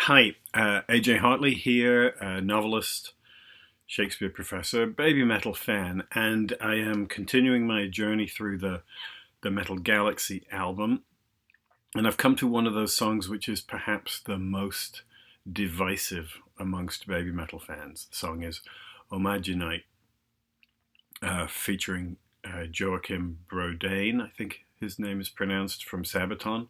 Hi, AJ Hartley here, novelist, Shakespeare professor, baby metal fan, and I am continuing my journey through the Metal Galaxy album. And I've come to one of those songs which is perhaps the most divisive amongst baby metal fans. The song is Oh Majinai, featuring Joachim Brodane, I think his name is pronounced, from Sabaton.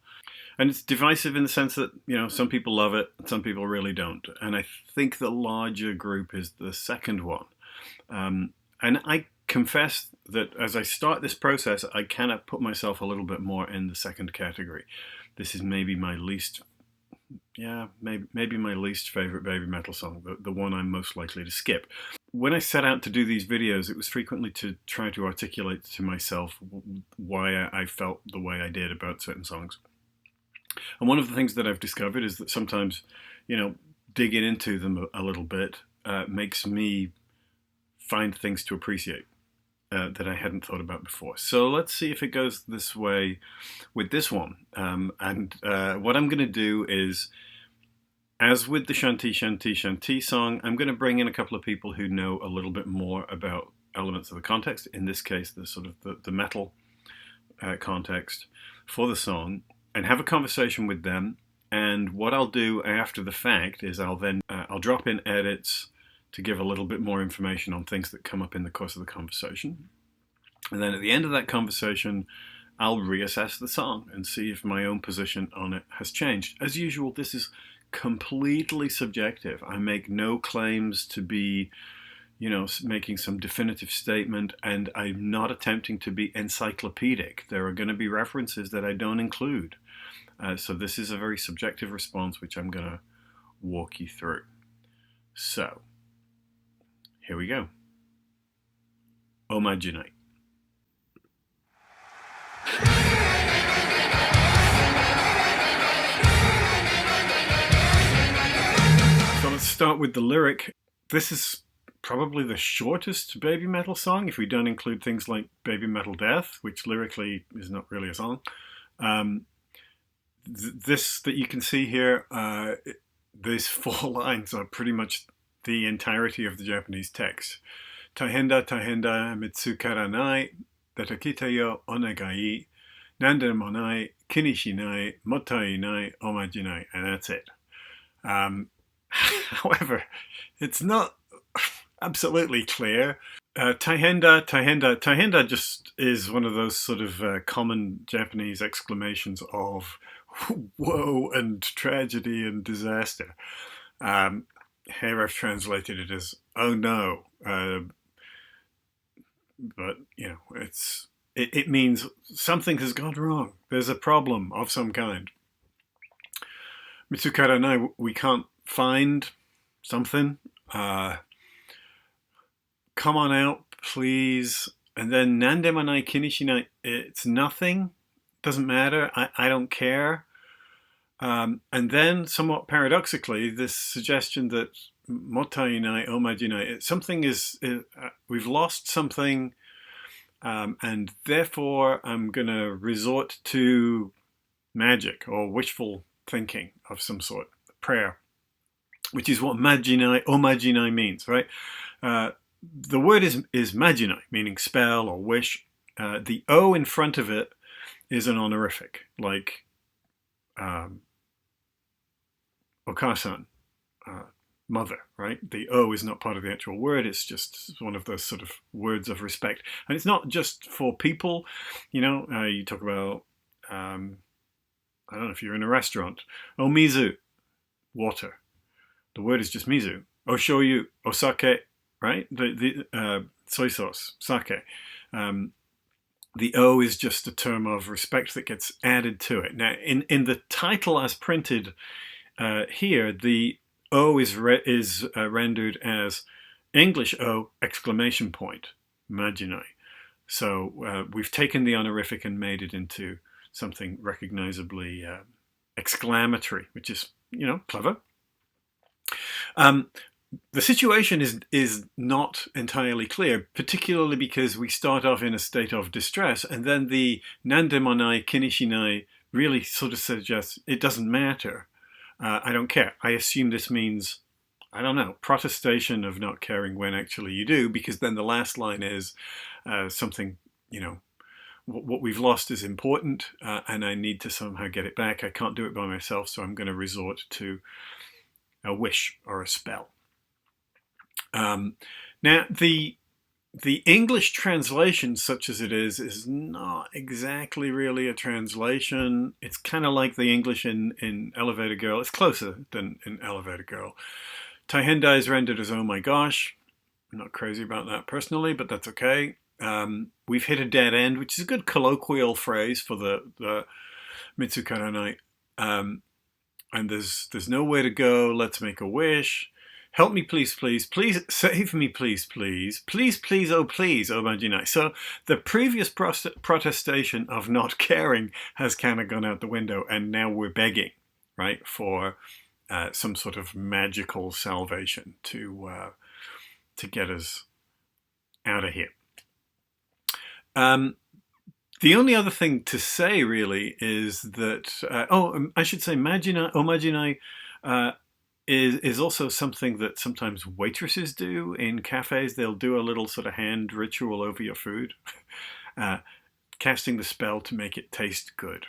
And it's divisive in the sense that, some people love it, some people really don't. And I think the larger group is the second one. And I confess that as I start this process, I kind of put myself a little bit more in the second category. This is maybe my least, maybe my least favorite baby metal song, the one I'm most likely to skip. When I set out to do these videos, it was frequently to try to articulate to myself why I felt the way I did about certain songs. And one of the things that I've discovered is that sometimes, digging into them a little bit makes me find things to appreciate that I hadn't thought about before. So let's see if it goes this way with this one. And what I'm going to do is, as with the Shanti Shanti Shanti song, I'm going to bring in a couple of people who know a little bit more about elements of the context. In this case, the sort of the metal context for the song, and have a conversation with them. And what I'll do after the fact is I'll drop in edits to give a little bit more information on things that come up in the course of the conversation. And then at the end of that conversation, I'll reassess the song and see if my own position on it has changed. As usual, this is completely subjective. I make no claims to be, making some definitive statement, and I'm not attempting to be encyclopedic. There are going to be references that I don't include. So this is a very subjective response, which I'm going to walk you through. So, here we go. Oh Majinai. So let's start with the lyric. This is probably the shortest baby metal song, if we don't include things like Baby Metal Death, which lyrically is not really a song. This that you can see here, these 4 lines are pretty much the entirety of the Japanese text. Tahenda tahenda mitsukaranai, datakita yo onegai, nande monai, kinishinai, motainai, omajinai, and that's it. However, it's not absolutely clear. Tahenda just is one of those sort of common Japanese exclamations of woe and tragedy and disaster. Here I've translated it as "oh no," but it means something has gone wrong. There's a problem of some kind. Mitsukaranai, we can't find something. Come on out, please. And then nandemanai kinishinai, it's nothing. Doesn't matter. I don't care. And then, somewhat paradoxically, this suggestion that motainai, omajinai, something we've lost something, and therefore I'm going to resort to magic or wishful thinking of some sort, prayer, which is what majinai, omajinai means, right? The word is majinai, meaning spell or wish. The O in front of it is an honorific, like Okasan, mother, right? The O is not part of the actual word. It's just one of those sort of words of respect. And it's not just for people. You talk about, I don't know if you're in a restaurant. Oh, mizu, water. The word is just mizu. Oh, shoyu, osake, right? The soy sauce, sake. The O is just a term of respect that gets added to it. Now, in the title as printed here, the O is rendered as English O exclamation point, Majinai. So we've taken the honorific and made it into something recognizably exclamatory, which is, clever. The situation is not entirely clear, particularly because we start off in a state of distress, and then the nandemonai kinishinai really sort of suggests it doesn't matter. I don't care. I assume this means, I don't know, protestation of not caring when actually you do, because then the last line is something, you know, what we've lost is important, and I need to somehow get it back. I can't do it by myself, so I'm going to resort to a wish or a spell. Now, the English translation, such as it is not exactly really a translation. It's kind of like the English in Elevator Girl. It's closer than in Elevator Girl. Taihendai is rendered as "oh my gosh." I'm not crazy about that personally, but that's okay. We've hit a dead end, which is a good colloquial phrase for the Mitsukaranai. And there's nowhere to go. Let's make a wish. Help me, please, please, please save me, please, please, please, please, oh Majinai. So the previous protestation of not caring has kind of gone out the window, and now we're begging, right, for some sort of magical salvation to get us out of here. The only other thing to say really is that I should say Majinai Majinai is also something that sometimes waitresses do in cafes. They'll do a little sort of hand ritual over your food, casting the spell to make it taste good.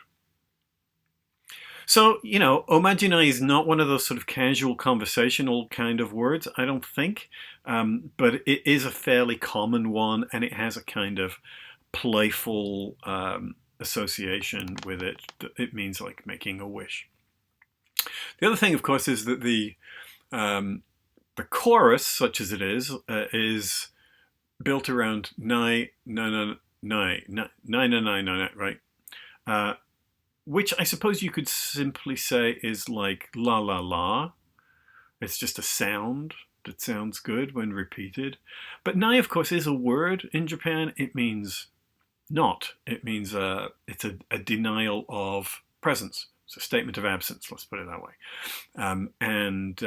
So, you know, Omajinai is not one of those sort of casual conversational kind of words, I don't think, but it is a fairly common one, and it has a kind of playful association with it. It means like making a wish. The other thing, of course, is that the chorus, such as it is built around nai, right? Which I suppose you could simply say is like la la la. It's just a sound that sounds good when repeated. But nai, of course, is a word in Japan. It means not. It means it's a denial of presence. It's a statement of absence, let's put it that way. And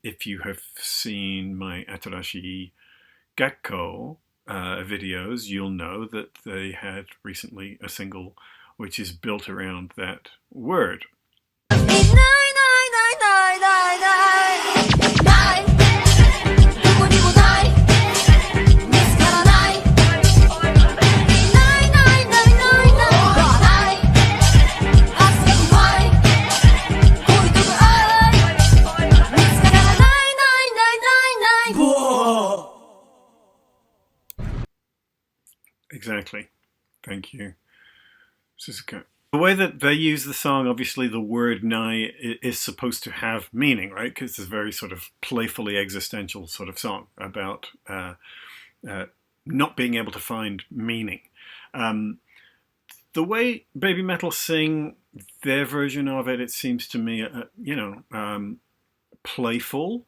if you have seen my Atarashi Gakko videos, you'll know that they had recently a single which is built around that word. Exactly. Thank you, Suzuka. The way that they use the song, obviously the word nai is supposed to have meaning, right? Because it's a very sort of playfully existential sort of song about not being able to find meaning. The way BabyMetal sing their version of it, it seems to me, playful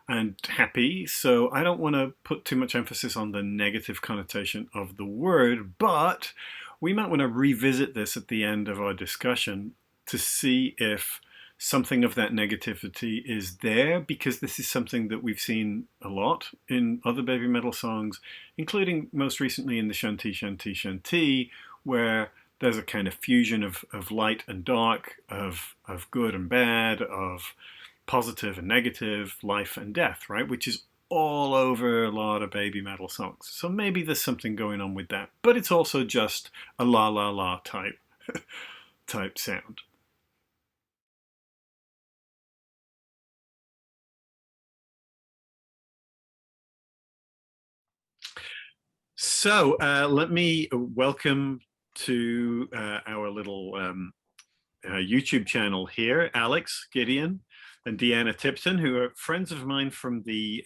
and happy. So I don't want to put too much emphasis on the negative connotation of the word, but we might want to revisit this at the end of our discussion to see if something of that negativity is there, because this is something that we've seen a lot in other BabyMetal songs, including most recently in the Shanti Shanti Shanti, where there's a kind of fusion of light and dark, of good and bad, of positive and negative, life and death, right? Which is all over a lot of BabyMetal songs. So maybe there's something going on with that. But it's also just a la la la type sound. So let me welcome to our little YouTube channel here, Alex, Gideon, and Deanna Tipton, who are friends of mine from the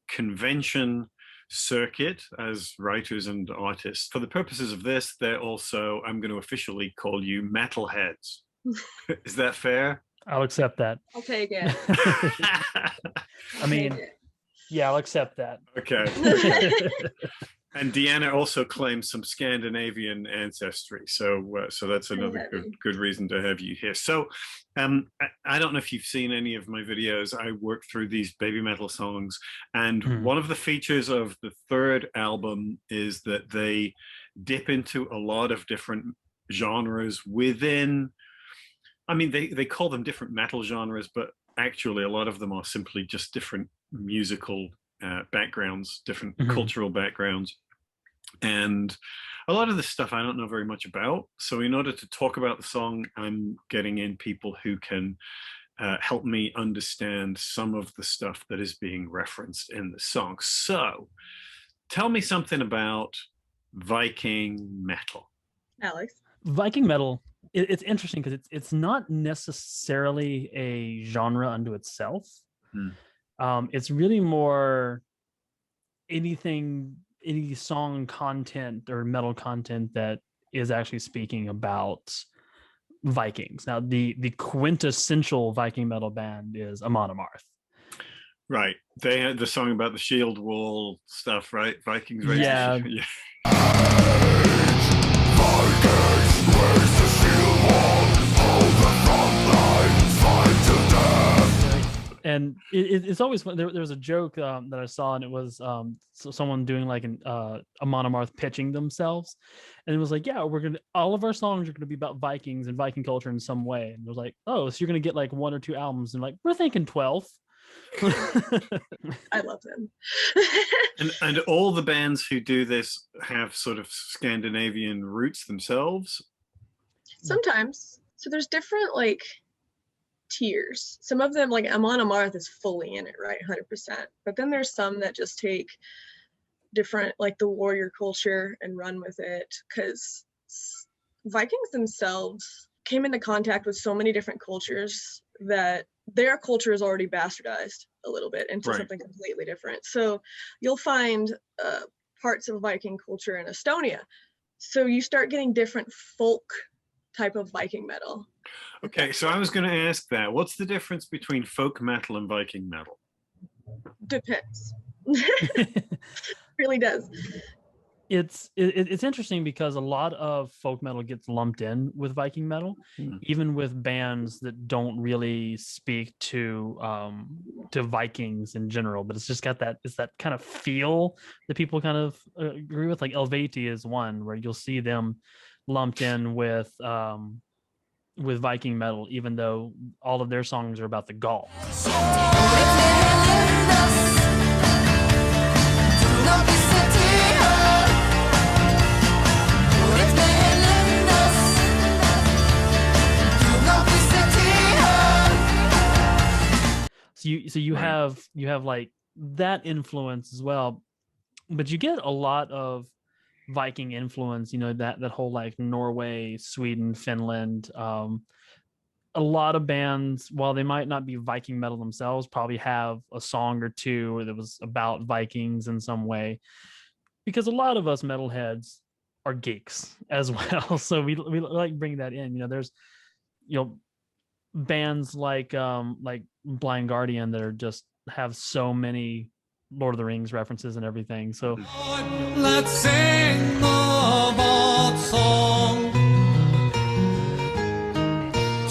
convention circuit as writers and artists. For the purposes of this, they're also, I'm going to officially call you metalheads. Is that fair? I'll accept that. I'll take it. I mean, yeah, I'll accept that. Okay. And Deanna also claims some Scandinavian ancestry, so that's another good reason to have you here. So, I don't know if you've seen any of my videos. I work through these BabyMetal songs, and one of the features of the third album is that they dip into a lot of different genres within I mean, they call them different metal genres, but actually a lot of them are simply just different musical backgrounds, different Mhm. cultural backgrounds. And a lot of this stuff I don't know very much about. So in order to talk about the song, I'm getting in people who can help me understand some of the stuff that is being referenced in the song. So tell me something about Viking metal. Alex. Viking metal, it's interesting because it's not necessarily a genre unto itself. It's really more any song content or metal content that is actually speaking about Vikings. Now, the quintessential Viking metal band is Amon Amarth. Right. They had the song about the shield wall stuff, right? Vikings raise Yeah. the shield. Yeah. Vikings raise the shield wall, hold the front line, fight to death. And it's always fun. There was a joke that I saw, and it was someone doing like a Monomarth pitching themselves, and it was like, yeah, all of our songs are gonna be about Vikings and Viking culture in some way. And it was like, oh, so you're gonna get like 1 or 2 albums, and like we're thinking 12. I love them. And all the bands who do this have sort of Scandinavian roots themselves. Sometimes. So there's different like tiers. Some of them, like Amon Amarth, is fully in it, right? 100%. But then there's some that just take different, like the warrior culture, and run with it, because Vikings themselves came into contact with so many different cultures that their culture is already bastardized a little bit into something completely different. So you'll find parts of Viking culture in Estonia. So you start getting different folk type of Viking metal. Okay, so I was going to ask that. What's the difference between folk metal and Viking metal? Depends. Really does. It's interesting because a lot of folk metal gets lumped in with Viking metal, even with bands that don't really speak to Vikings in general. But it's just got that kind of feel that people kind of agree with. Like Helveti is one where you'll see them lumped in with Viking metal, even though all of their songs are about the Gaul. So you have like that influence as well, but you get a lot of Viking influence. You know, that whole like Norway, Sweden, Finland. A lot of bands, while they might not be Viking metal themselves, probably have a song or two that was about Vikings in some way, because a lot of us metalheads are geeks as well. So we like bring that in. You know, there's bands like Blind Guardian that are just have so many Lord of the Rings references and everything. So let's sing the bot song.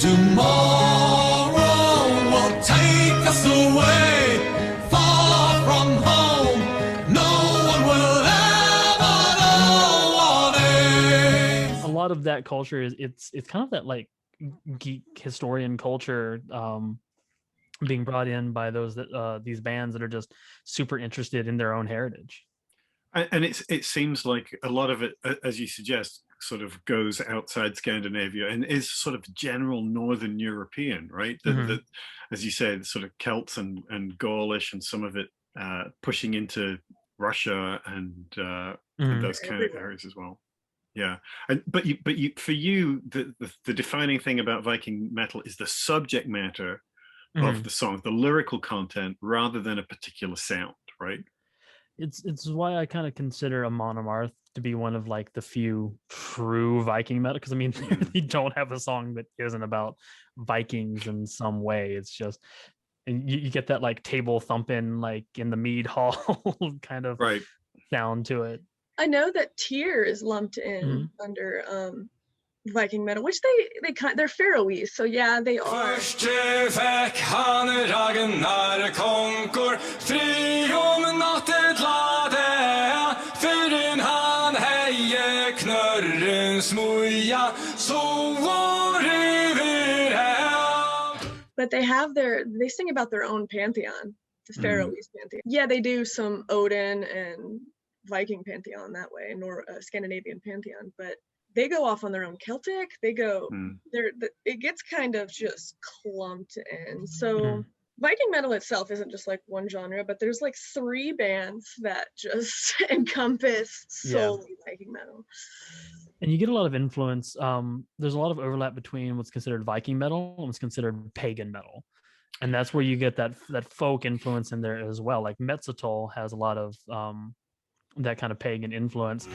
Tomorrow will take us away, far from home. No one will ever know what is. A lot of that culture is it's kind of that like geek historian culture being brought in by those that these bands that are just super interested in their own heritage. And it seems like a lot of it, as you suggest, sort of goes outside Scandinavia and is sort of general Northern European, right? That, as you say, sort of Celts and Gaulish, and some of it pushing into Russia and those kind of areas as well. Yeah, but for you, the defining thing about Viking metal is the subject matter of the song, the lyrical content, rather than a particular sound, right? It's why I kind of consider Amon Amarth to be one of like the few true Viking metal, because I mean they don't have a song that isn't about Vikings in some way. It's just, and you get that like table thumping like in the mead hall kind of sound to it. I know that Tyr is lumped in under Viking metal, which they're Faroese, so yeah, they are. but they sing about their own pantheon, the Faroese pantheon. Yeah, they do some Odin and Viking pantheon that way, nor Scandinavian pantheon, but they go off on their own Celtic. They go it gets kind of just clumped in. So Viking metal itself isn't just like one genre, but there's like 3 bands that just encompass solely Viking metal. And you get a lot of influence. There's a lot of overlap between what's considered Viking metal and what's considered pagan metal. And that's where you get that folk influence in there as well. Like Metzatol has a lot of that kind of pagan influence.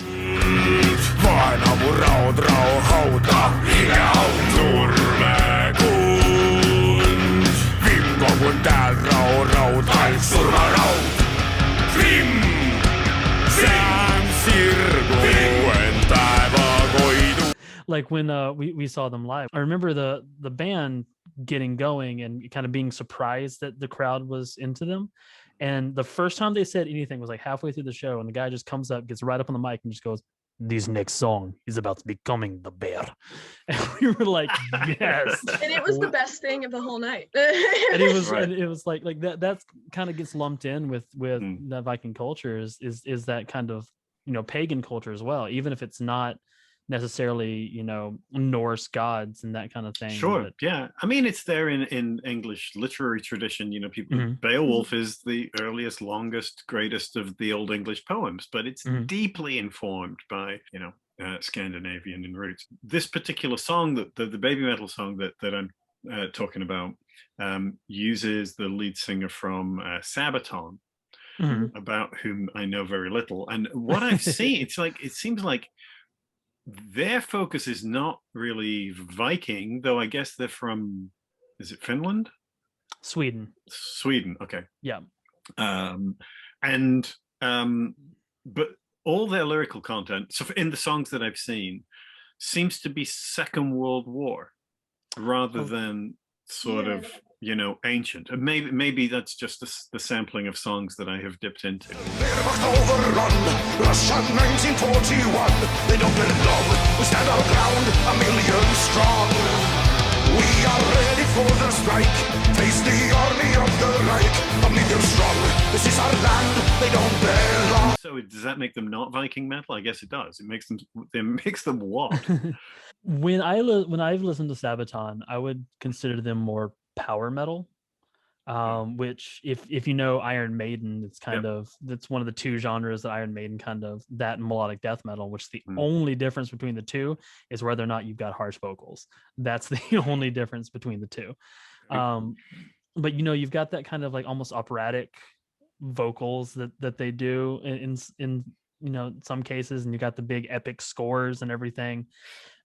Like when we saw them live, I remember the band getting going and kind of being surprised that the crowd was into them. And the first time they said anything was like halfway through the show, and the guy just comes up, gets right up on the mic, and just goes, "This next song is about becoming the bear." And we were like, yes. And it was the best thing of the whole night. And it was like that's kind of gets lumped in with the Viking culture is that kind of, you know, pagan culture as well, even if it's not necessarily, you know, Norse gods and that kind of thing. Sure, but yeah. I mean, it's there in English literary tradition. You know, people Beowulf is the earliest, longest, greatest of the Old English poems, but it's deeply informed by, you know, Scandinavian in roots. This particular song, the BabyMetal song that I'm talking about, uses the lead singer from Sabaton, about whom I know very little. And what I've seen, it seems like their focus is not really Viking, though I guess they're from, is it Finland? Sweden, okay. Yeah. But all their lyrical content, so in the songs that I've seen, seems to be Second World War rather than sort of, you know, ancient. And maybe that's just the sampling of songs that I have dipped into. Overrun, Russia 1941. They don't belong. We stand our ground, 1,000,000 strong. We are ready for the strike. Face the army of the Reich, 1,000,000 strong. This is our land. They don't belong. So does that make them not Viking metal? I guess it does. It makes them what? When I've listened to Sabaton, I would consider them more power metal, which if you know Iron Maiden, it's kind of, that's one of the 2 genres that Iron Maiden kind of, that and melodic death metal, which the only difference between the 2 is whether or not you've got harsh vocals. That's the only difference between the 2. But you know, you've got that kind of like almost operatic vocals that they do in you know, some cases, and you got the big epic scores and everything.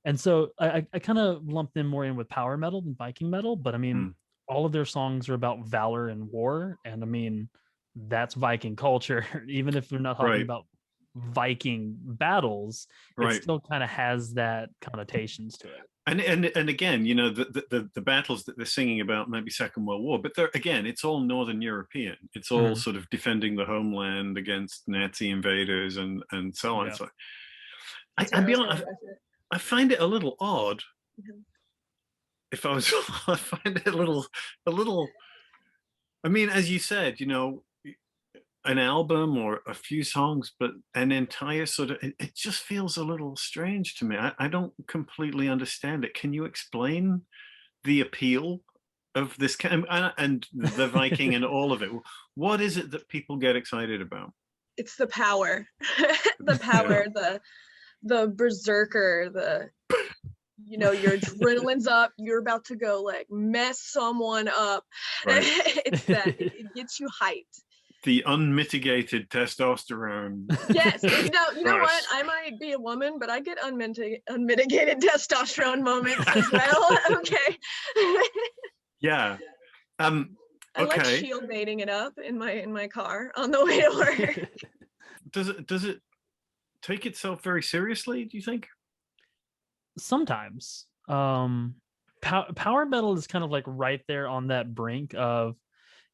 And so I kind of lumped them more in with power metal than Viking metal, but I mean, all of their songs are about valor and war. And I mean, that's Viking culture, even if they're not talking about Viking battles, it still kind of has that connotations to it. And again, you know, the battles that they're singing about might be Second World War, but again, it's all Northern European. It's all sort of defending the homeland against Nazi invaders and so on. So I'd be honest, I find it a little odd. If I was, I find it a little. I mean, as you said, you know, an album or a few songs, but an entire sort of, it just feels a little strange to me. I don't completely understand it. Can you explain the appeal of this kind and the Viking and all of it? What is it that people get excited about? It's the power, the power, the berserker, you know, your adrenaline's up, you're about to go like mess someone up. It's that, it gets you hyped. The unmitigated testosterone. Yes, you know what? I might be a woman, but I get unmitigated testosterone moments as well. Okay. Yeah. I like shield baiting it up in my car on the way to work. Does it take itself very seriously, do you think? Sometimes. Power metal is kind of like right there on that brink of,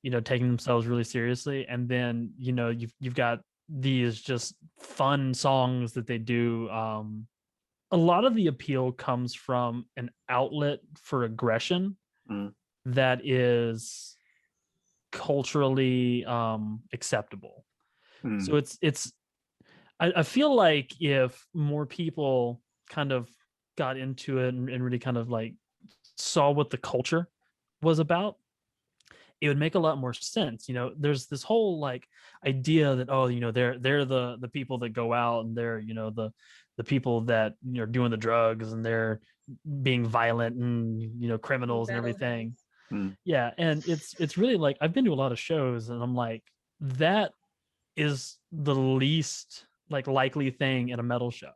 you know, taking themselves really seriously. And then, you know, you've got these just fun songs that they do. A lot of the appeal comes from an outlet for aggression that is culturally acceptable. So it's I feel like if more people kind of got into it and really kind of like saw what the culture was about, it would make a lot more sense. You know, there's this whole like idea that, oh, you know, they're the people that go out and they're, you know, the people that, you know, are doing the drugs and they're being violent and, you know, criminals and everything. Yeah, and it's really like, I've been to a lot of shows and I'm like, that is the least like likely thing in a metal show.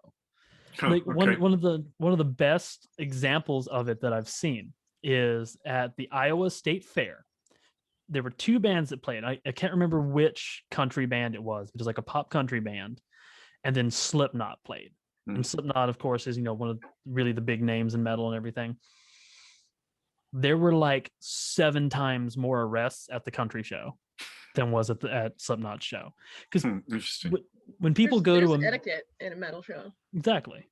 Like one of the best examples of it that I've seen is at the Iowa State Fair. There were two bands that played. I can't remember which country band it was. It was like a pop country band, and then Slipknot played. And Slipknot, of course, is, you know, one of really the big names in metal and everything. There were like 7 times more arrests at the country show than was at Slipknot's show. Because when people go to etiquette in a metal show. Exactly.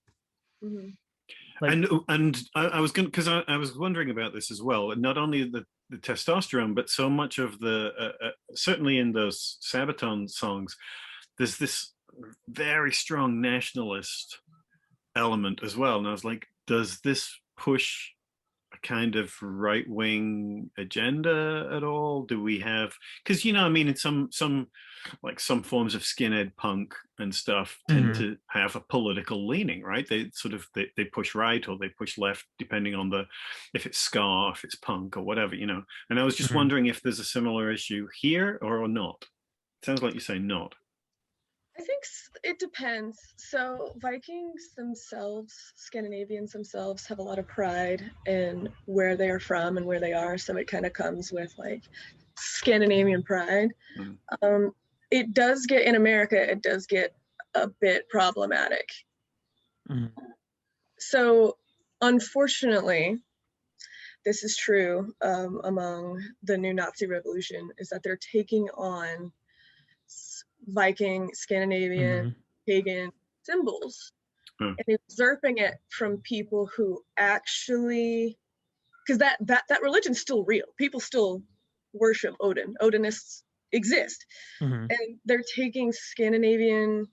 Mm-hmm. Like, and I was going, because I was wondering about this as well. Not only the testosterone, but so much of the certainly in those Sabaton songs, there's this very strong nationalist element as well. And I was like, does this push a kind of right-wing agenda at all? Do we have, because, you know, I mean, in some forms of skinhead punk and stuff tend to have a political leaning, right? They sort of they push right or they push left depending on if it's ska, if it's punk or whatever, you know. And I was just wondering if there's a similar issue here or not. Sounds like you say not. I think it depends. So Vikings themselves, Scandinavians themselves, have a lot of pride in where they are from and where they are. So it kind of comes with like Scandinavian pride. It does get, in America, it does get a bit problematic. So unfortunately, this is true among the new Nazi revolution, is that they're taking on Viking, Scandinavian, pagan symbols and usurping it from people who actually, because that religion's still real. People still worship Odin. Odinists exist. And they're taking Scandinavian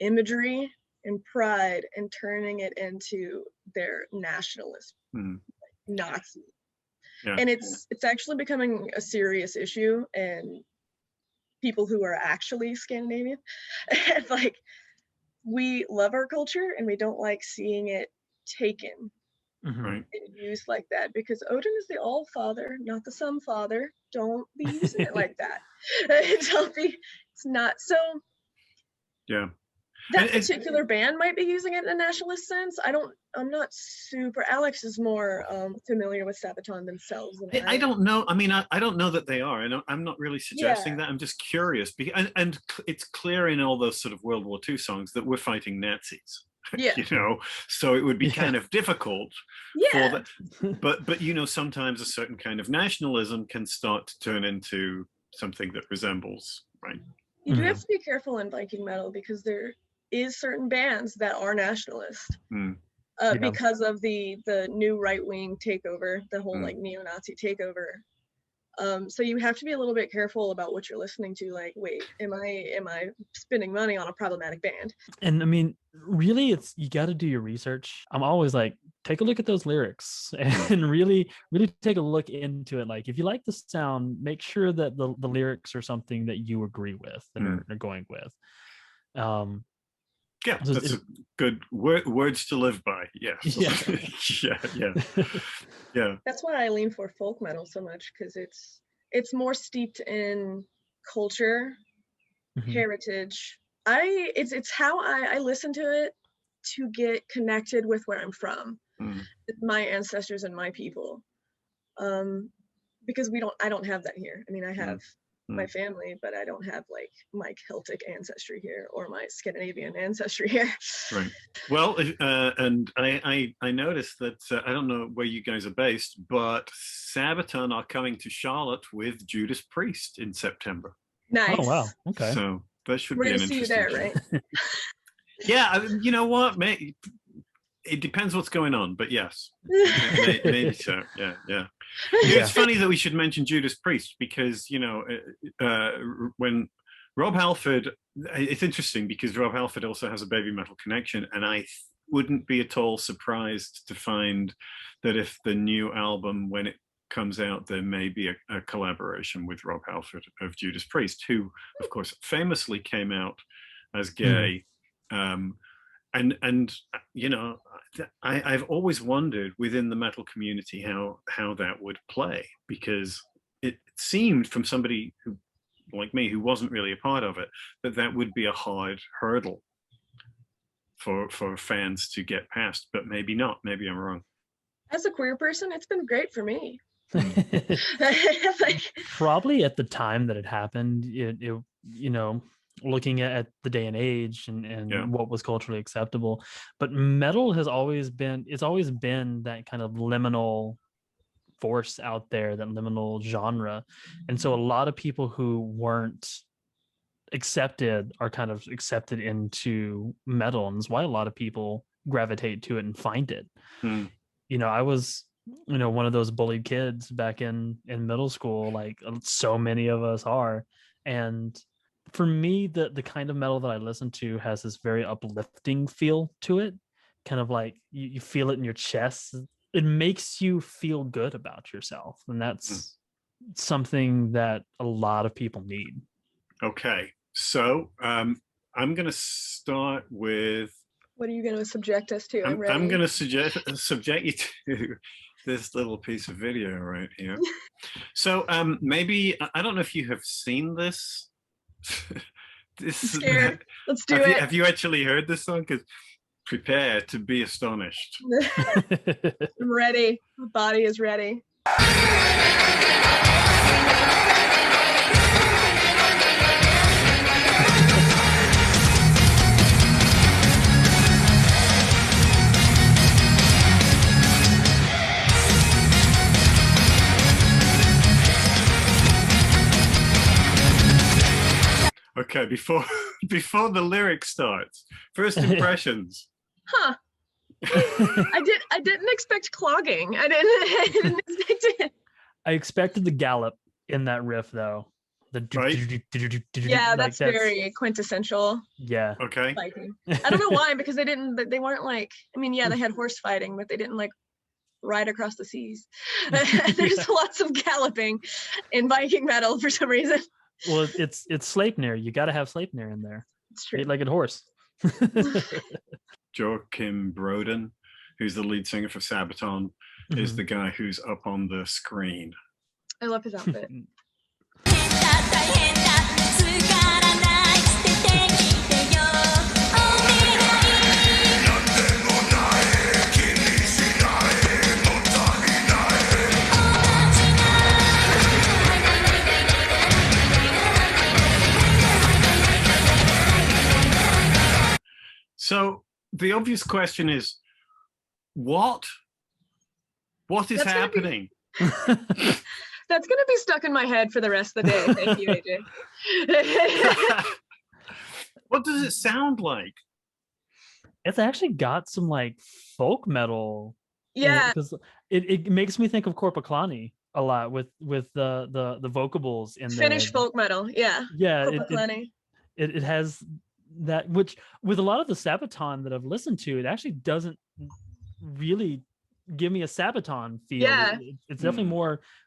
imagery and pride and turning it into their nationalist Nazi. And it's actually becoming a serious issue, and people who are actually Scandinavian, it's like, we love our culture and we don't like seeing it taken and used like that, because Odin is the all father, not the some father. Don't be using it like that. It's not so. Yeah. That particular band might be using it in a nationalist sense. I'm not super. Alex is more familiar with Sabaton themselves. I don't know. I mean, I don't know that they are. I'm not really suggesting that. I'm just curious. And it's clear in all those sort of World War II songs that we're fighting Nazis. Yeah. You know, so it would be kind of difficult for that. But you know, sometimes a certain kind of nationalism can start to turn into something that resembles, right? You do have to be careful in Viking metal, because there is certain bands that are nationalist because of the new right-wing takeover, the whole like neo-Nazi takeover. So you have to be a little bit careful about what you're listening to. Like, wait, am I spending money on a problematic band? And I mean, really, you got to do your research. I'm always like, take a look at those lyrics and really take a look into it. Like, if you like the sound, make sure that the lyrics are something that you agree with and are going with. Yeah, that's a good words to live by. Yeah. Yeah. That's why I lean for folk metal so much, because it's more steeped in culture, heritage. It's how I listen to it to get connected with where I'm from, my ancestors and my people. Because I don't have that here. I mean, I have my family, but I don't have like my Celtic ancestry here or my Scandinavian ancestry here. Right. Well, and I noticed that I don't know where you guys are based, but Sabaton are coming to Charlotte with Judas Priest in September. Nice. Oh wow. Okay. So that should We're be an gonna see interesting. you there, right? Yeah. You know what, mate? it depends what's going on, but yes, maybe so. Yeah. It's funny that we should mention Judas Priest because when Rob Halford, it's interesting because Rob Halford also has a BabyMetal connection, and I wouldn't be at all surprised to find that if the new album, when it comes out, there may be a collaboration with Rob Halford of Judas Priest, who, of course, famously came out as gay. And I've always wondered within the metal community how that would play, because it seemed from somebody who, like me, who wasn't really a part of it, that would be a hard hurdle for fans to get past, but maybe not. Maybe I'm wrong. As a queer person, it's been great for me. Probably at the time that it happened, it looking at the day and age and what was culturally acceptable, but metal has always been that kind of liminal force out there, that liminal genre. And so a lot of people who weren't accepted are kind of accepted into metal, and that's why a lot of people gravitate to it and find it. I was one of those bullied kids back in middle school, like so many of us are. And for me, the kind of metal that I listen to has this very uplifting feel to it, kind of like you feel it in your chest. It makes you feel good about yourself, and that's something that a lot of people need. Okay, so I'm going to start with... What are you going to subject us to? I'm going to subject you to this little piece of video right here. So maybe, I don't know if you have seen this. I'm scared. Let's do it. Have you actually heard this song? Because prepare to be astonished. I'm ready. My body is ready. Okay, before the lyric starts, first impressions. Huh. I didn't expect clogging. I didn't expect it. I expected the gallop in that riff, though. Yeah, that's very quintessential. Yeah. Okay. Viking. I don't know why, because they weren't like, I mean, yeah, they had horse fighting, but they didn't like ride across the seas. There's lots of galloping in Viking metal for some reason. Well, it's Sleipnir. You got to have Sleipnir in there. It's true. Eight-legged horse. Joachim Broden, who's the lead singer for Sabaton, is the guy who's up on the screen. I love his outfit. So the obvious question is, what is happening? That's going to be stuck in my head for the rest of the day. Thank you, AJ. What does it sound like? It's actually got some like folk metal. Yeah, because it makes me think of Korpiklani a lot with the vocables in Finnish folk metal. Yeah. It has that, which with a lot of the Sabaton that I've listened to, it actually doesn't really give me a Sabaton feel. Yeah. It's definitely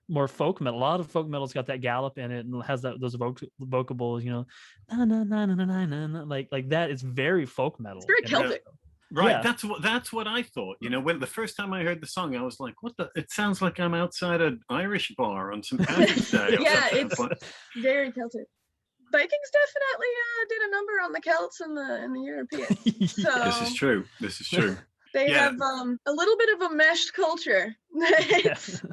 more folk metal. A lot of folk metal's got that gallop in it and has those vocables, na, na, na, na, na, na, na, like that. It's very folk metal. It's very Celtic. Right, yeah. That's what I thought. When the first time I heard the song, I was like, "What the? It sounds like I'm outside an Irish bar on St. Patrick's Day." Yeah, it's very Celtic. Vikings definitely did a number on the Celts and the Europeans. So This is true. They have a little bit of a meshed culture.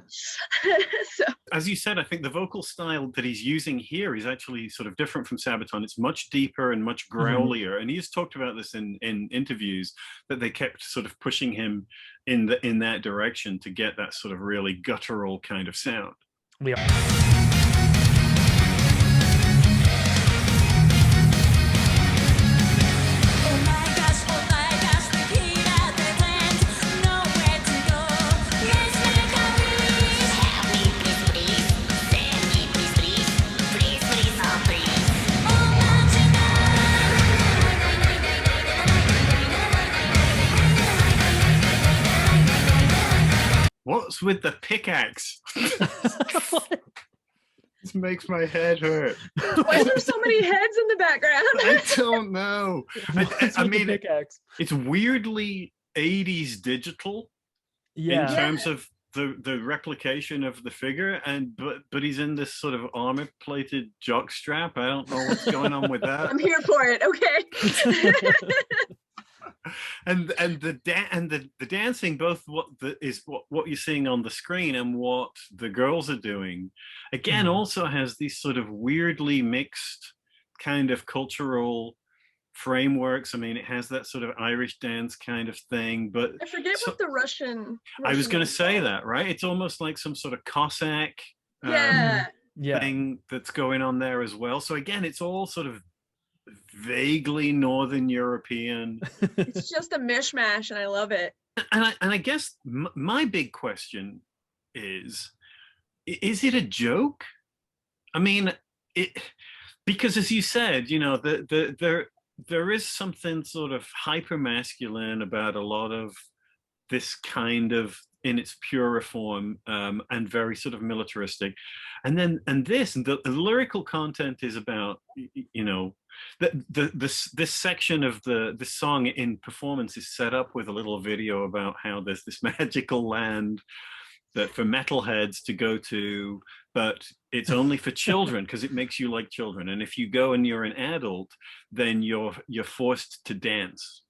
So, as you said, I think the vocal style that he's using here is actually sort of different from Sabaton. It's much deeper and much growlier. And he's talked about this in interviews, that they kept sort of pushing him in that direction to get that sort of really guttural kind of sound. It's with the pickaxe. This makes my head hurt. Why are there so many heads in the background? I don't know. I mean, pickaxe. it's weirdly 80s digital in terms of the replication of the figure, but he's in this sort of armor-plated jockstrap. I don't know what's going on with that. I'm here for it. Okay. and the dancing, both what you're seeing on the screen and what the girls are doing, again, also has these sort of weirdly mixed kind of cultural frameworks. I mean, it has that sort of Irish dance kind of thing, but I forget what the Russian I was going to is say called. that, right? It's almost like some sort of Cossack thing that's going on there as well. So again, it's all sort of vaguely Northern European. It's just a mishmash, and I love it. And I guess my big question is it a joke? I mean, because as you said, you know, there is something sort of hyper masculine about a lot of this kind of, in its pure form, and very sort of militaristic, and the lyrical content is about, you know, this section of the song in performance is set up with a little video about how there's this magical land that for metalheads to go to, but it's only for children because it makes you like children, and if you go and you're an adult, then you're forced to dance,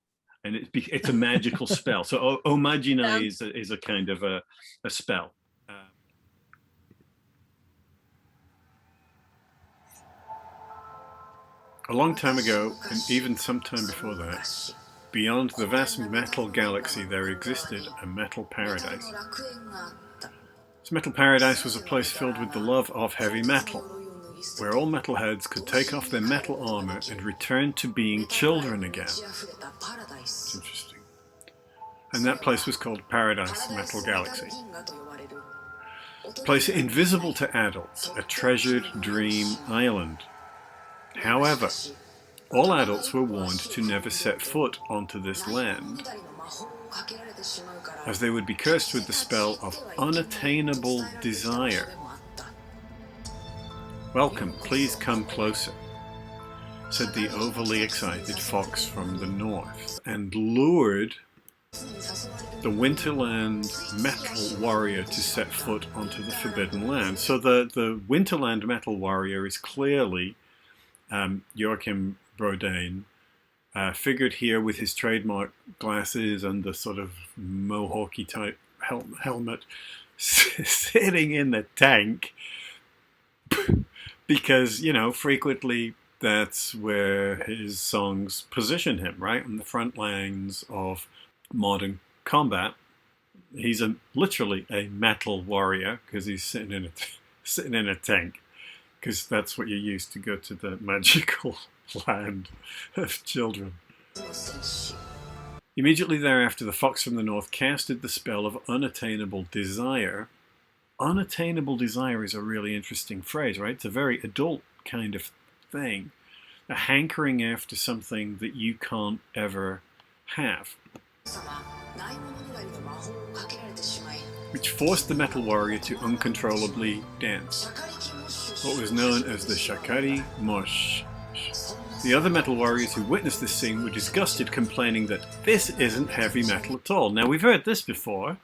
and it's a magical spell. So Majinai is a kind of a spell. A long time ago, and even some time before that, beyond the vast metal galaxy, there existed a metal paradise. This metal paradise was a place filled with the love of heavy metal, where all metalheads could take off their metal armor and return to being children again. It's interesting. And that place was called Paradise Metal Galaxy. A place invisible to adults, a treasured dream island. However, all adults were warned to never set foot onto this land, as they would be cursed with the spell of unattainable desire. "Welcome, please come closer," said the overly excited fox from the north, and lured the Winterland Metal Warrior to set foot onto the Forbidden Land. So the Winterland Metal Warrior is clearly Joachim Brodane, figured here with his trademark glasses and the sort of mohawky type helmet, sitting in the tank, because, you know, frequently that's where his songs position him, right on the front lines of modern combat. He's literally a metal warrior because he's sitting in a tank, because that's what you use to go to the magical land of children. Immediately thereafter, the fox from the north casted the spell of unattainable desire. Unattainable desire is a really interesting phrase, right? It's a very adult kind of thing. A hankering after something that you can't ever have. Which forced the metal warrior to uncontrollably dance. What was known as the Shakari Mosh. The other metal warriors who witnessed this scene were disgusted, complaining that this isn't heavy metal at all. Now, we've heard this before,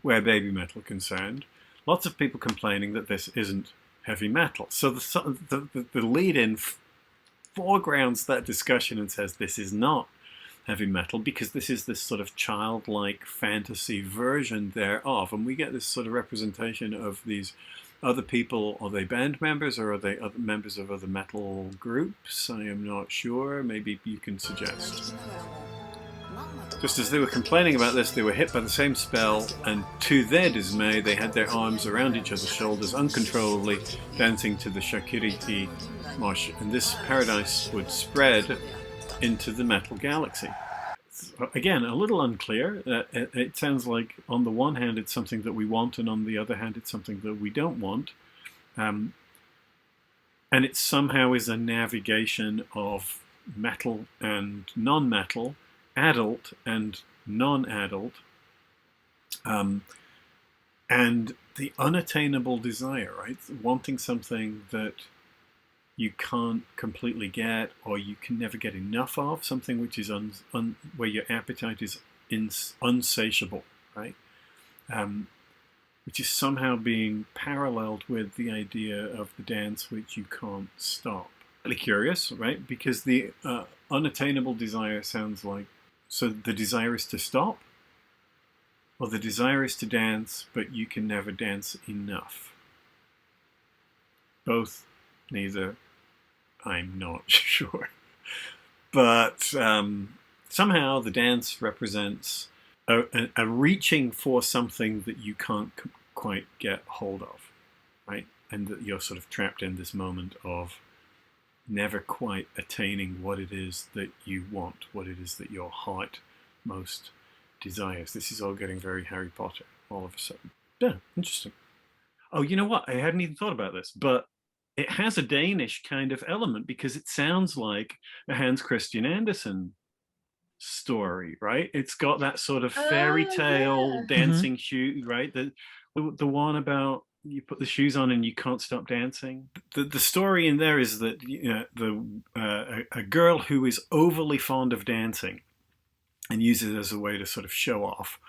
where BabyMetal concerned. Lots of people complaining that this isn't heavy metal. So the lead-in foregrounds that discussion and says this is not heavy metal, because this is this sort of childlike fantasy version thereof. And we get this sort of representation of these other people. Are they band members, or are they other members of other metal groups? I am not sure. Maybe you can suggest. Just as they were complaining about this, they were hit by the same spell, and to their dismay, they had their arms around each other's shoulders uncontrollably, dancing to the Shakiriti Mosh, and this paradise would spread into the metal galaxy. Again, a little unclear. It sounds like on the one hand it's something that we want, and on the other hand it's something that we don't want. And it somehow is a navigation of metal and non-metal, adult and non-adult, and the unattainable desire, right? Wanting something that you can't completely get, or you can never get enough of, something which is where your appetite is unsatiable, right? Which is somehow being paralleled with the idea of the dance which you can't stop. Really curious, right? Because the unattainable desire sounds like, so the desire is to stop, or the desire is to dance, but you can never dance enough. Both, neither, I'm not sure. But somehow the dance represents a reaching for something that you can't quite get hold of, right? And that you're sort of trapped in this moment of never quite attaining what it is that you want, what it is that your heart most desires. This is all getting very Harry Potter all of a sudden. Yeah, interesting. Oh, you know what? I hadn't even thought about this, but it has a Danish kind of element because it sounds like a Hans Christian Andersen story, right? It's got that sort of fairy tale dancing shoe, right? The one about you put the shoes on and you can't stop dancing. The story in there is that a girl who is overly fond of dancing and uses it as a way to sort of show off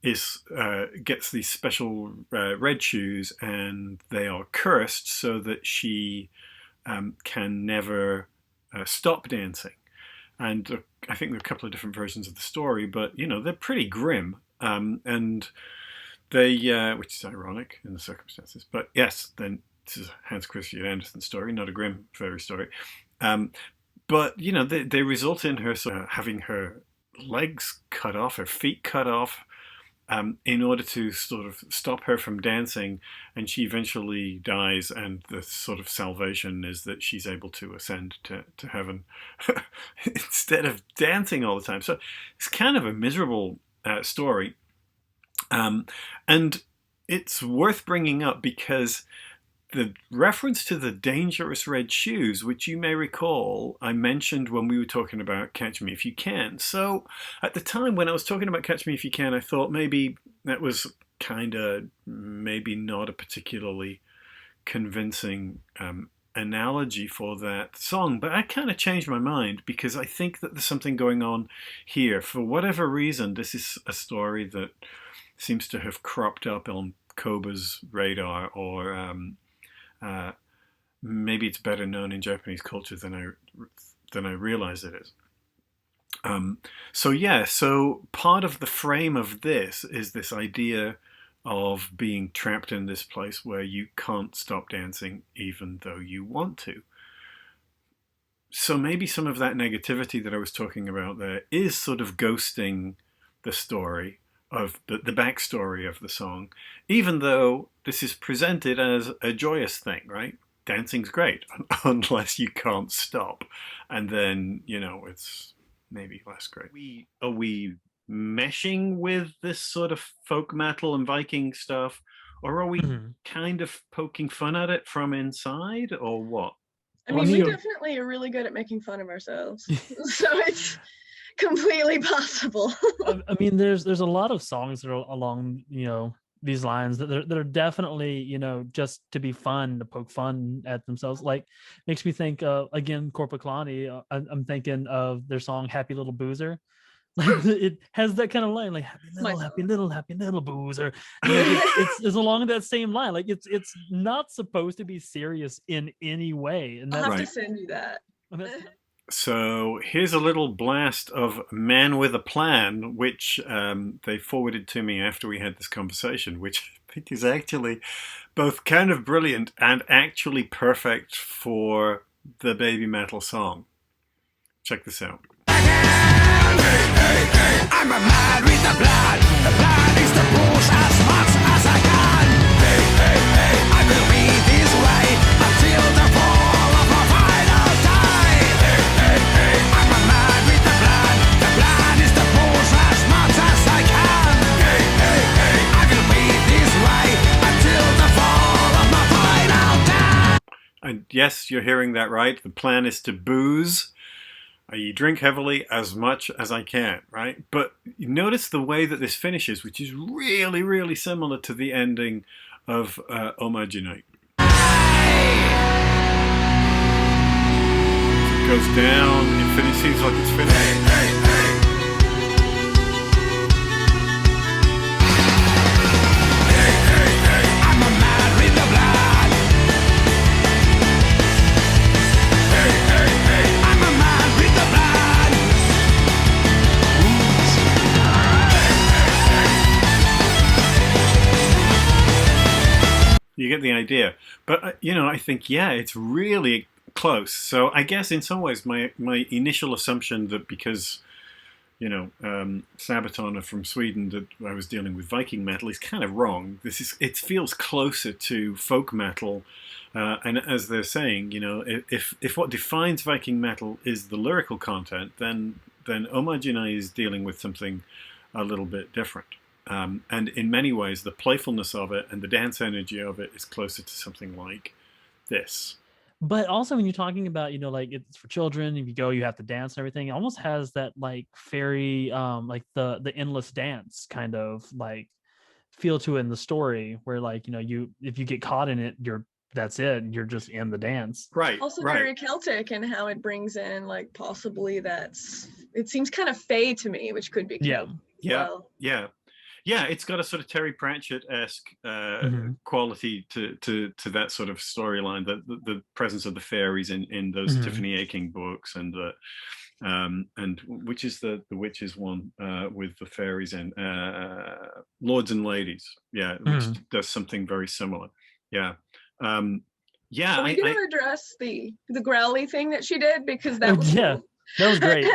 gets these special red shoes, and they are cursed so that she can never stop dancing. And I think there are a couple of different versions of the story, but they're pretty grim, and they, which is ironic in the circumstances. But yes, then this is a Hans Christian Andersen story, not a grim fairy story. But they result in her sort of having her legs cut off, her feet cut off, in order to sort of stop her from dancing, and she eventually dies, and the sort of salvation is that she's able to ascend to heaven instead of dancing all the time. So it's kind of a miserable story, and it's worth bringing up because the reference to the dangerous red shoes, which you may recall, I mentioned when we were talking about Catch Me If You Can. So at the time when I was talking about Catch Me If You Can, I thought maybe that was kind of maybe not a particularly convincing analogy for that song. But I kind of changed my mind because I think that there's something going on here. For whatever reason, this is a story that seems to have cropped up on Koba's radar, or maybe it's better known in Japanese culture than I realize it is. So part of the frame of this is this idea of being trapped in this place where you can't stop dancing even though you want to. So maybe some of that negativity that I was talking about there is sort of ghosting the story of the backstory of the song, even though this is presented as a joyous thing, right? Dancing's great, unless you can't stop. And then, it's maybe less great. Are we meshing with this sort of folk metal and Viking stuff, or are we kind of poking fun at it from inside, or what? I mean, we definitely are really good at making fun of ourselves. So it's completely possible. I mean, there's a lot of songs that are along these lines that are definitely just to be fun, to poke fun at themselves. Like, makes me think again, Corpaclani. I'm thinking of their song "Happy Little Boozer." Like, it has that kind of line, like happy little boozer. It's along that same line. Like, it's not supposed to be serious in any way. And I'll have to send you that. So here's a little blast of Man with a Plan, which they forwarded to me after we had this conversation, which I think is actually both kind of brilliant and actually perfect for the BabyMetal song. Check this out. I'm a man with a plan. The plan is to push as much as I can. I will be this way until the fall of my final time. I'm a man with a plan. The plan is to push as much as I can. I will be this way until the fall of my final time. And yes, you're hearing that right. The plan is to booze I drink heavily as much as I can, right? But you notice the way that this finishes, which is really, really similar to the ending of Oh Majinai. It goes down, it seems like it's finished. You get the idea. But, I think, it's really close. So I guess in some ways my initial assumption that because, Sabaton are from Sweden, that I was dealing with Viking metal is kind of wrong. It feels closer to folk metal. And as they're saying, if what defines Viking metal is the lyrical content, then Omajinai is dealing with something a little bit different. And in many ways, the playfulness of it and the dance energy of it is closer to something like this. But also when you're talking about, like it's for children, if you go, you have to dance and everything, it almost has that like fairy, like the endless dance kind of like feel to it in the story where like, if you get caught in it, that's it. You're just in the dance. Right. Also right. very Celtic and how it brings in like possibly it seems kind of fey to me, which could be Celtic Yeah, it's got a sort of Terry Pratchett-esque quality to that sort of storyline, the presence of the fairies in those Tiffany Aching books, and which is the witches one with the fairies in Lords and Ladies, which does something very similar. Are we going to address the growly thing that she did, because that was cool. That was great.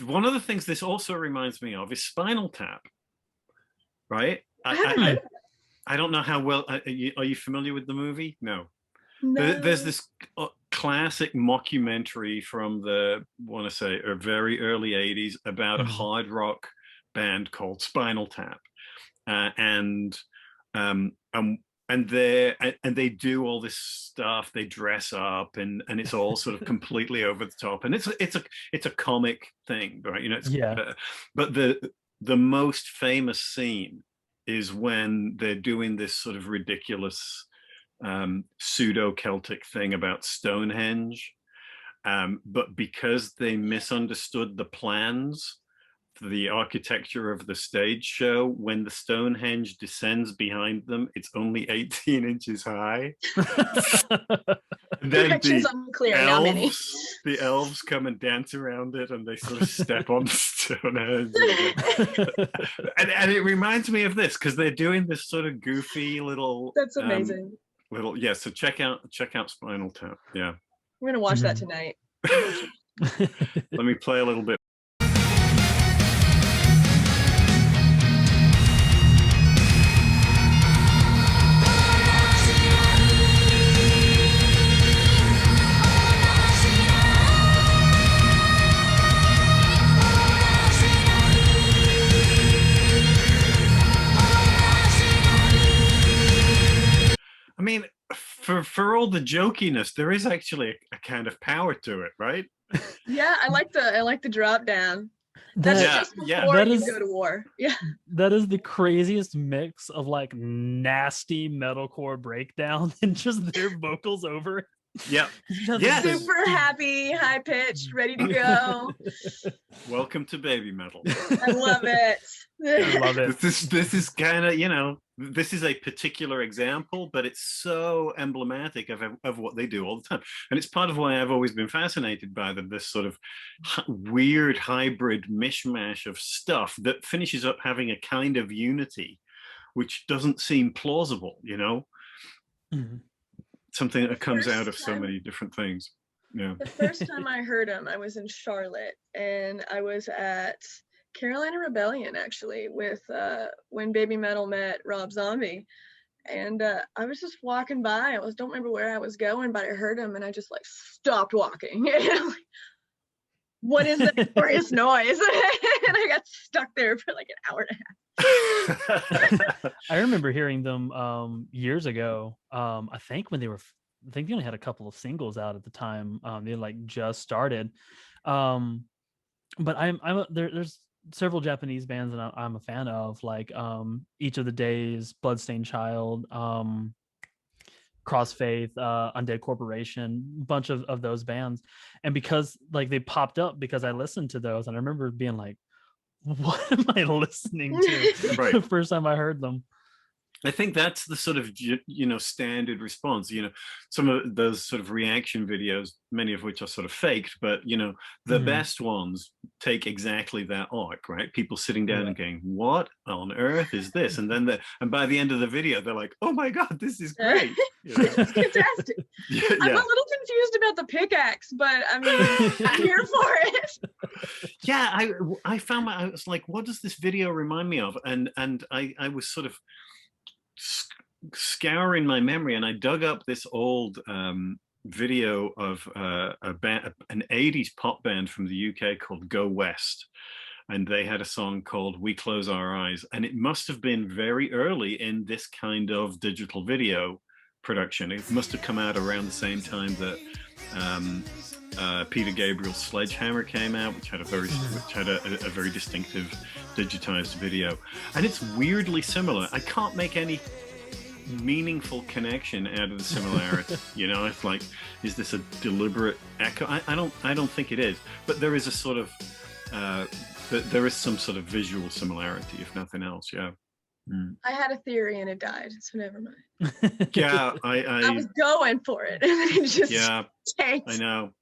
One of the things this also reminds me of is Spinal Tap, right? I don't know how well. Are you familiar with the movie? No. There's this classic mockumentary from the, want to say, very early 80s about a hard rock band called Spinal Tap. And they do all this stuff. They dress up, and it's all sort of completely over the top, and it's a comic thing, right? But the most famous scene is when they're doing this sort of ridiculous pseudo Celtic thing about Stonehenge, but because they misunderstood the plans, the architecture of the stage show, when the Stonehenge descends behind them, it's only 18 inches high. Then directions unclear. The elves come and dance around it, and they sort of step on Stonehenge. and it reminds me of this, because they're doing this sort of goofy little. That's amazing. So check out Spinal Tap. Yeah, we're gonna watch that tonight. Let me play a little bit. I mean, for all the jokiness, there is actually a kind of power to it, right? Yeah, I like the drop down. That's just before you go to war. Yeah, that is the craziest mix of like nasty metalcore breakdown and just their vocals over it. Yeah. Super happy, high pitched, ready to go. Welcome to baby metal. I love it. I love it. This is kind of, this is a particular example, but it's so emblematic of what they do all the time. And it's part of why I've always been fascinated by them, this sort of weird hybrid mishmash of stuff that finishes up having a kind of unity, which doesn't seem plausible, Something that comes out of so many different things. Yeah. The first time I heard him, I was in Charlotte, and I was at Carolina Rebellion, actually, with when BabyMetal met Rob Zombie. And I was just walking by. Don't remember where I was going, but I heard him, and I just like stopped walking. What is that glorious noise? And I got stuck there for like an hour and a half. I remember hearing them years ago. I think when they were I think they only had a couple of singles out at the time. They like just started. Um, but there's several Japanese bands that I'm a fan of, like Each of the Days, Bloodstained Child, Crossfaith, Undead Corporation, bunch of those bands. And because like they popped up because I listened to those, and I remember being like, what am I listening to? Right. The first time I heard them. I think that's the sort of, standard response. Some of those sort of reaction videos, many of which are sort of faked, but the best ones take exactly that arc, right? People sitting down and going, "What on earth is this?" And then and by the end of the video, they're like, "Oh my god, this is great!" It's fantastic. Yeah. I'm a little confused about the pickaxe, but I mean, I'm here for it. Yeah, I found I was like, "What does this video remind me of?" And I was sort of scouring my memory, and I dug up this old video of an 80s pop band from the UK called Go West, and they had a song called We Close Our Eyes, and it must have been very early in this kind of digital video production. It must have come out around the same time that Peter Gabriel's Sledgehammer came out, which had a very distinctive digitized video, and it's weirdly similar. I can't make any meaningful connection out of the similarity. It's like, is this a deliberate echo? I don't think it is, but there is a sort of there is some sort of visual similarity, if nothing else. Yeah. I had a theory and it died, so never mind. Yeah, I was going for it, and it just tanked. I know.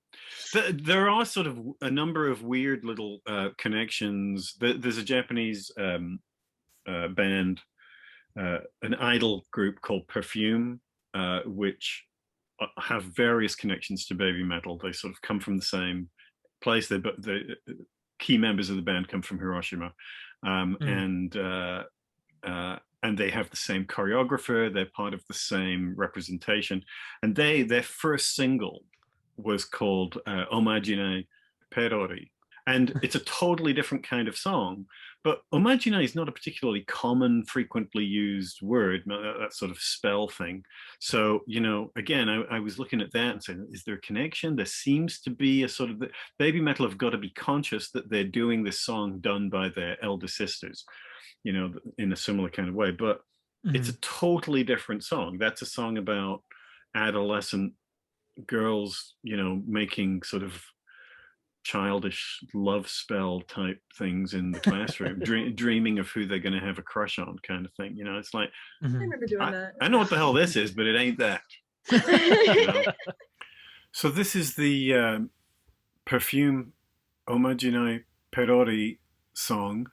There are sort of a number of weird little connections. There's a Japanese band, an idol group called Perfume, which have various connections to BabyMetal. They sort of come from the same place. The key members of the band come from Hiroshima, and they have the same choreographer. They're part of the same representation, and their first single was called Majinai Perori, and it's a totally different kind of song. But Majinai is not a particularly common, frequently used word, that sort of spell thing. So, again, I was looking at that and saying, is there a connection? There seems to be a sort of, BabyMetal have got to be conscious that they're doing this song done by their elder sisters, in a similar kind of way. But it's a totally different song. That's a song about adolescent girls, making sort of childish love spell type things in the classroom, dreaming of who they're going to have a crush on, kind of thing. It's like, I remember doing that. I know what the hell this is, but it ain't that. So this is the Perfume Omajinai Perori song.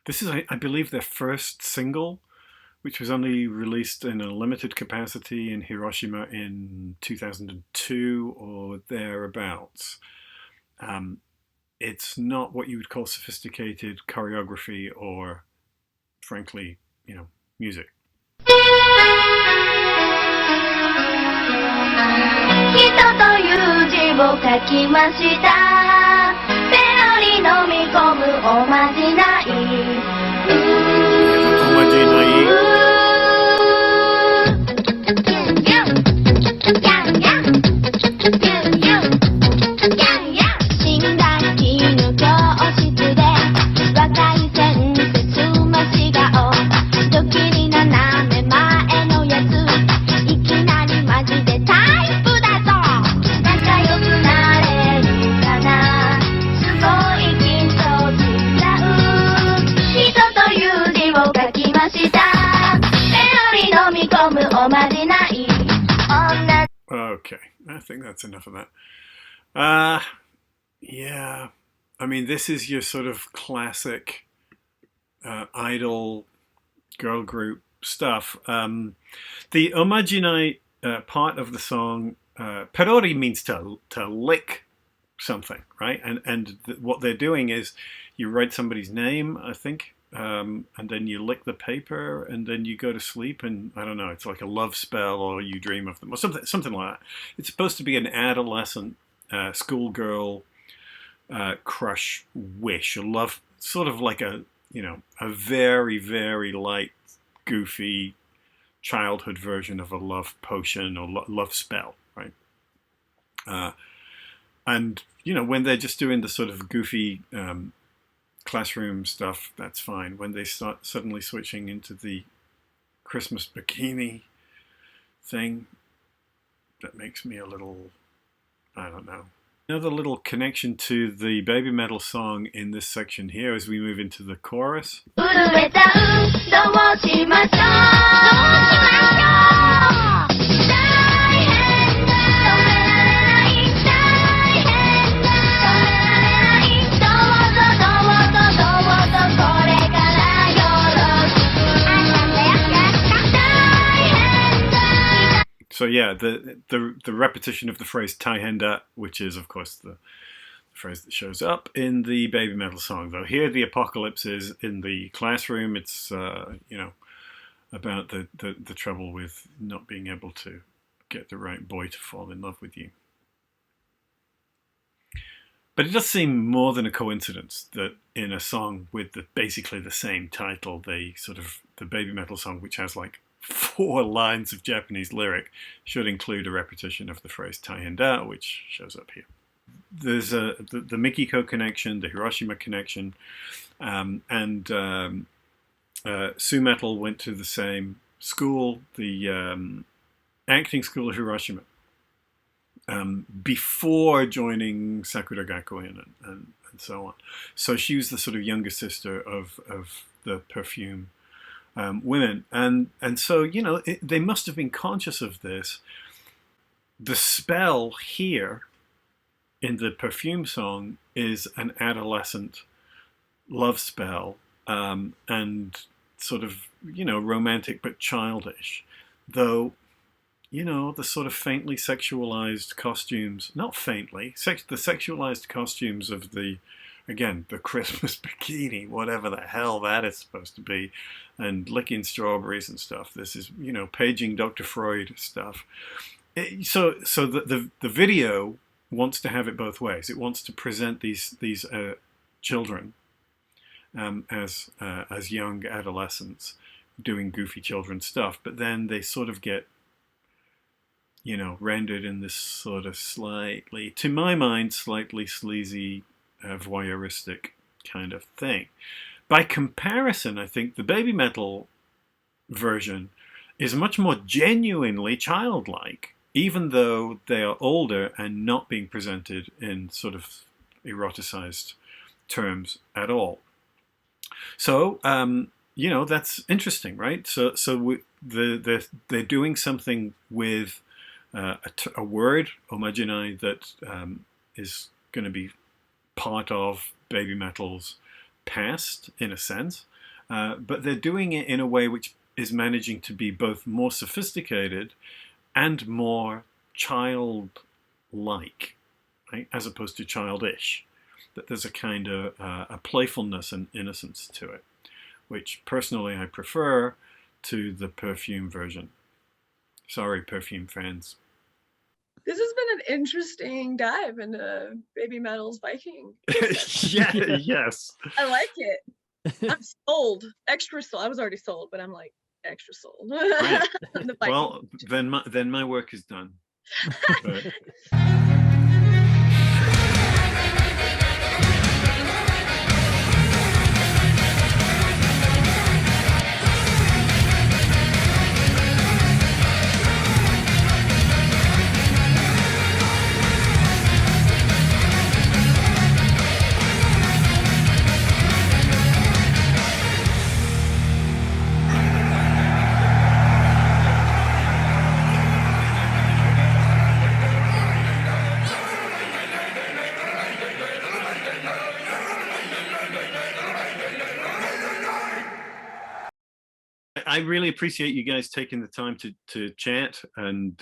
This is, I believe, their first single, which was only released in a limited capacity in Hiroshima in 2002 or thereabouts. It's not what you would call sophisticated choreography or, frankly, music. 人という字を書きました。ペロリ飲み込むおまじない。おまじない。Okay, I think that's enough of that. Yeah, I mean, this is your sort of classic idol girl group stuff. The Omajinai part of the song, perori means to lick something, right? And what they're doing is you write somebody's name, I think, and then you lick the paper, and then you go to sleep, and I don't know, it's like a love spell, or you dream of them, or something like that. It's supposed to be an adolescent schoolgirl crush wish, a love, sort of like a very, very light, goofy childhood version of a love potion or love spell, right? And when they're just doing the sort of goofy classroom stuff, that's fine. When they start suddenly switching into the Christmas bikini thing, that makes me a little, I don't know. Another little connection to the BabyMetal song in this section here as we move into the chorus. 震えた運動をしましょうどうしましょう大変だ止められない大変だ止められないどうぞどうぞどうぞこれからよろしくあったんだよ大変だ So yeah, the repetition of the phrase "taihenda," which is of course the phrase that shows up in the BabyMetal song. Though here the apocalypse is in the classroom. It's about the trouble with not being able to get the right boy to fall in love with you. But it does seem more than a coincidence that in a song with basically the same title, the BabyMetal song, which has like 4 lines of Japanese lyric, should include a repetition of the phrase "taihenda," which shows up here. There's the Mikiko connection, the Hiroshima connection, and Su Metal went to the same school, the acting school of Hiroshima, before joining Sakura Gakuen and so on. So she was the sort of younger sister of the Perfume women, and so they must have been conscious of this. The spell here in the Perfume song is an adolescent love spell, and sort of romantic but childish, though the sort of faintly sexualized costumes, not faintly, the sexualized costumes of the Christmas bikini, whatever the hell that is supposed to be, and licking strawberries and stuff. This is, paging Dr. Freud stuff. So the video wants to have it both ways. It wants to present these children as young adolescents doing goofy children stuff, but then they sort of get rendered in this sort of slightly, to my mind, slightly sleazy, voyeuristic kind of thing. By comparison, I think the BabyMetal version is much more genuinely childlike, even though they are older and not being presented in sort of eroticized terms at all. So, that's interesting, right? So they're doing something with a word, Majinai, that is going to be part of BabyMetal's past, in a sense, but they're doing it in a way which is managing to be both more sophisticated and more childlike, right, as opposed to childish. That there's a kind of a playfulness and innocence to it, which personally I prefer to the Perfume version. Sorry, Perfume fans. This has been an interesting dive into BabyMetal's Viking. Yes. I like it. I'm sold. Extra sold. I was already sold, but I'm like extra sold. Right. The Well, then my work is done. But... I really appreciate you guys taking the time to chat, and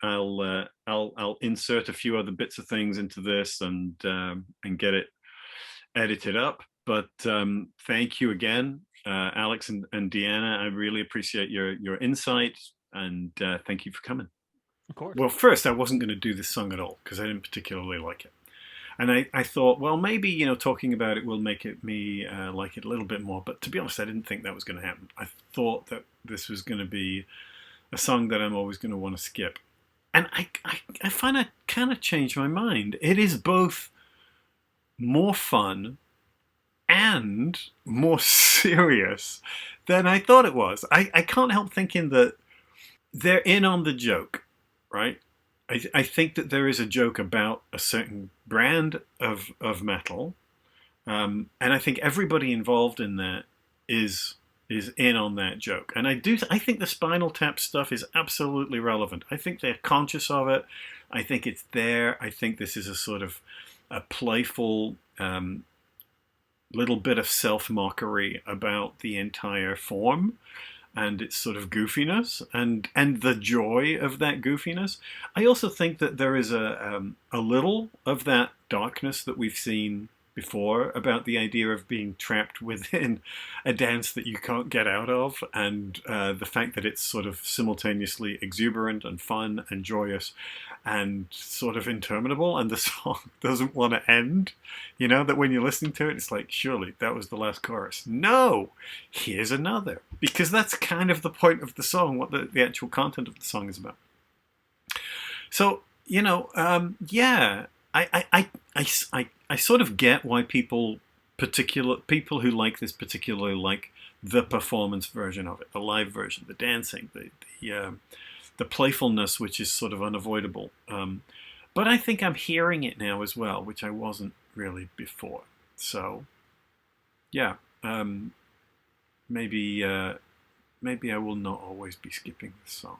I'll insert a few other bits of things into this and get it edited up. But thank you again, Alex and Deanna. I really appreciate your insight, and thank you for coming. Of course. Well, first, I wasn't going to do this song at all because I didn't particularly like it. And I thought, well, maybe, talking about it will make me like it a little bit more. But to be honest, I didn't think that was going to happen. I thought that this was going to be a song that I'm always going to want to skip. And I find I kind of changed my mind. It is both more fun and more serious than I thought it was. I can't help thinking that they're in on the joke, right? I think that there is a joke about a certain brand of metal, and I think everybody involved in that is in on that joke. And I think the Spinal Tap stuff is absolutely relevant. I think they're conscious of it. I think it's there. I think this is a sort of a playful little bit of self-mockery about the entire form and its sort of goofiness and the joy of that goofiness. I also think that there is a little of that darkness that we've seen before about the idea of being trapped within a dance that you can't get out of, and the fact that it's sort of simultaneously exuberant and fun and joyous and sort of interminable, and the song doesn't want to end. You know, that when you're listening to it, it's like, surely that was the last chorus. No, here's another. Because that's kind of the point of the song, what the actual content of the song is about. So, you know, yeah, I sort of get why people who like this particularly like the performance version of it, the live version, the dancing, the playfulness, which is sort of unavoidable. But I think I'm hearing it now as well, which I wasn't really before. So, yeah, maybe I will not always be skipping this song.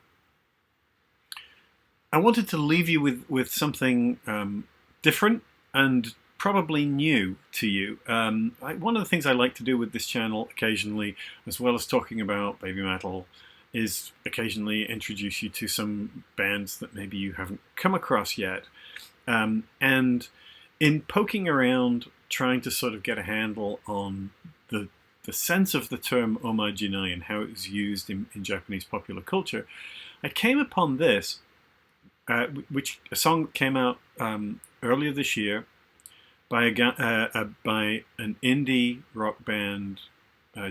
I wanted to leave you with something different and probably new to you. One of the things I like to do with this channel occasionally, as well as talking about baby metal, is occasionally introduce you to some bands that maybe you haven't come across yet. And in poking around, trying to sort of get a handle on the sense of the term Majinai and how it was used in Japanese popular culture, I came upon this, a song that came out earlier this year by an indie rock band,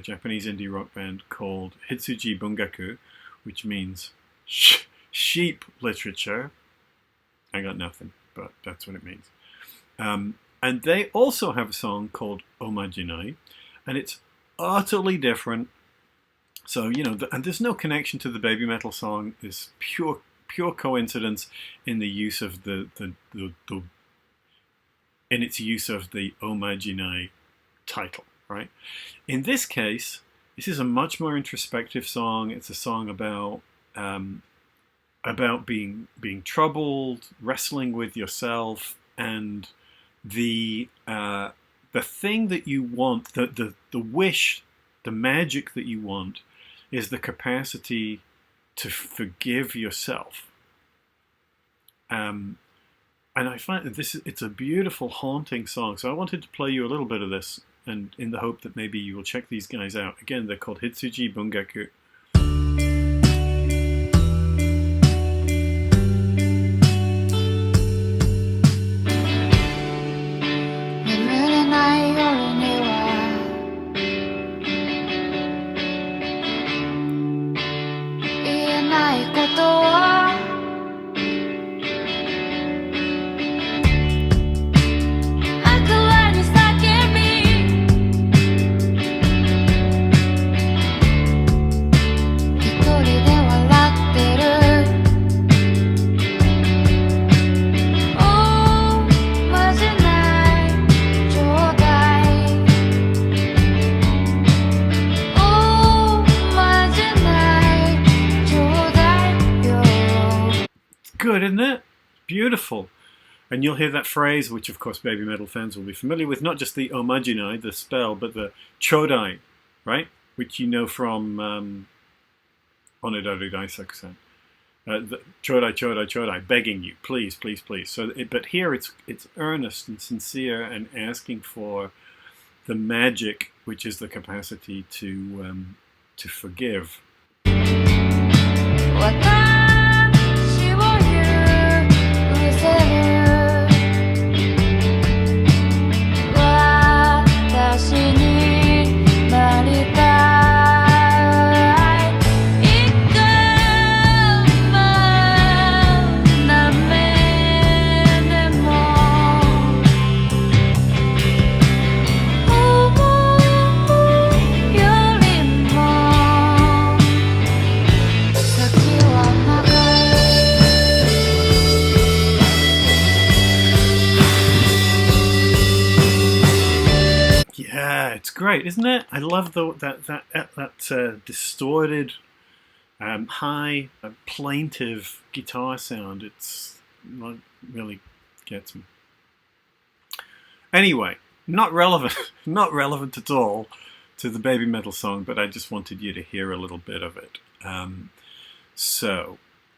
Japanese indie rock band called Hitsuji Bungaku, which means sheep literature. I got nothing, but that's what it means. And they also have a song called Majinai, and it's utterly different. So, you know, and there's no connection to the baby metal song. It's pure coincidence in the use of in its use of the Majinai title, right? In this case, this is a much more introspective song. It's a song about being troubled, wrestling with yourself, and the thing that you want, the wish, the magic that you want, is the capacity to forgive yourself. And I find that it's a beautiful, haunting song. So I wanted to play you a little bit of this, and in the hope that maybe you will check these guys out. Again, they're called Hitsuji Bungaku. 'Good, isn't it? Beautiful. And you'll hear that phrase, which of course baby metal fans will be familiar with, not just the Majinai, the spell, but the chodai, right? Which you know from Onedaru Daisaku-san. The chodai, chodai, chodai, begging you, please, please, please. So, but here it's earnest and sincere and asking for the magic, which is the capacity to forgive. great, isn't it? I love that distorted, high, plaintive guitar sound. It's really gets me. Anyway, not relevant, not relevant at all to the BabyMetal song, but I just wanted you to hear a little bit of it.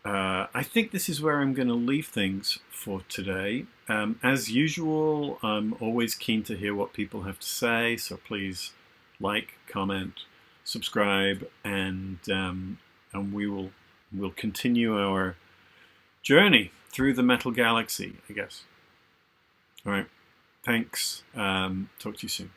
I think this is where I'm going to leave things for today. As usual, I'm always keen to hear what people have to say, so please like, comment, subscribe, and we'll continue our journey through the metal galaxy, I guess. All right, thanks. Talk to you soon.